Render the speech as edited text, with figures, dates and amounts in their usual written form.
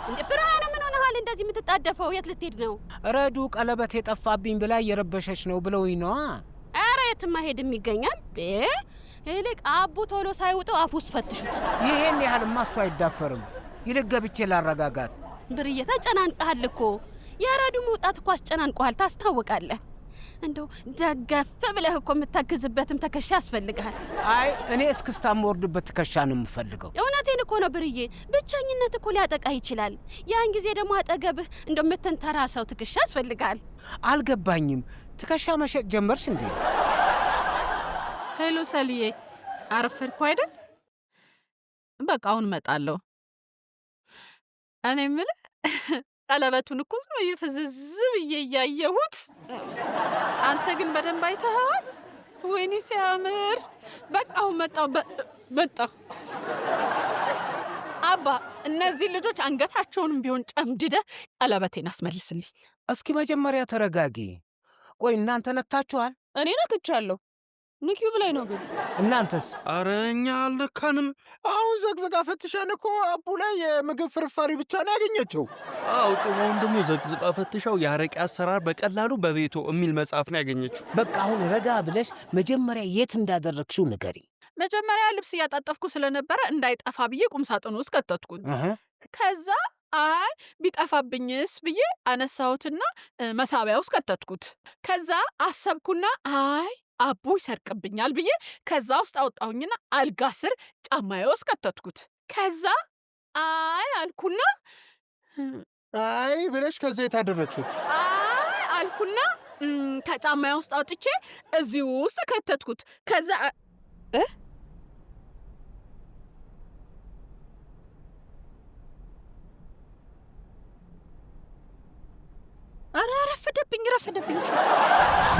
እንዴ ብርሃኑ ምን ሆነሃል እንደዚህ የምትጣደፈው? የት ልትሄድ ነው? ረዱ ቀለበት የጠፋብኝ ብላ እየረበሸች ነው ብለውኝ ነዋ። ኧረ የትም አይሄድም ይገኛል። ይልቅ አቡ ቶሎ ሳይውጠው አፍ ውስጥ ፈትሹት። ይሄን ያህልማ እሱ አይዳፈርም። ይልቅ ገብቼ ላረጋጋት። ብርዬ ተጨናንቀሃል እኮ። የረዱ መውጣት እኮ አስጨናንቀሃል፣ ታስታውቃለህ። እንደው ደገፍ ብለህ እኮ የምታግዝበትም ትከሻ ያስፈልግሃል። አይ እኔ እስክስታ የምወርድበት ትከሻ ነው የምፈልገው። እውነቴን እኮ ነው ብርዬ፣ ብቸኝነት እኮ ሊያጠቃ ይችላል። ያን ጊዜ ደግሞ አጠገብህ እንደምትንተራሰው ትከሻ ያስፈልግሃል። አልገባኝም። ትከሻ መሸጥ ጀመርሽ እንዴ? ሄሎ ሰልዬ፣ አረፈድኩ አይደል? በቃ አሁን እመጣለሁ። እኔ የምልህ ቀለበቱን እኮ ዝም ብዬ ፍዝዝ ብዬ እያየሁት፣ አንተ ግን በደንብ አይተኸዋል? ወይኔ ሲያምር! በቃ አሁን መጣሁ። አባ፣ እነዚህ ልጆች አንገታቸውንም ቢሆን ጨምድደህ ቀለበቴን አስመልስልኝ። እስኪ መጀመሪያ ተረጋጊ። ቆይ እናንተ ነክታችኋል? እኔ ነክቻለሁ። ንኪው ብላይ ነው ግን እናንተስ? አረ እኛ አልነካንም። አሁን ዘግዝጋ ፈትሸን እኮ አቡ ላይ የምግብ ፍርፋሪ ብቻ ነው ያገኘችው። ጮማውን ደግሞ ዘግዝቃ ፈትሻው የአረቄ አሰራር በቀላሉ በቤቶ የሚል መጽሐፍ ነው ያገኘችው። በቃ አሁን ረጋ ብለሽ መጀመሪያ የት እንዳደረግሽው ንገሪ። መጀመሪያ ልብስ እያጣጠፍኩ ስለነበረ እንዳይጠፋ ብዬ ቁም ሳጥኑ ውስጥ ከተትኩት። ከዛ አይ ቢጠፋብኝስ ብዬ አነሳሁትና መሳቢያ ውስጥ ከተትኩት። ከዛ አሰብኩና አይ አቡ ይሰርቅብኛል ብዬ ከዛ ውስጥ አወጣሁኝና አልጋ ስር ጫማዬ ውስጥ ከተትኩት። ከዛ አይ አልኩና አይ ብለሽ ከዛ የታደረግሽው? አይ አልኩና ከጫማዬ ውስጥ አውጥቼ እዚህ ውስጥ ከተትኩት። ከዛ ኧረ ረፈደብኝ።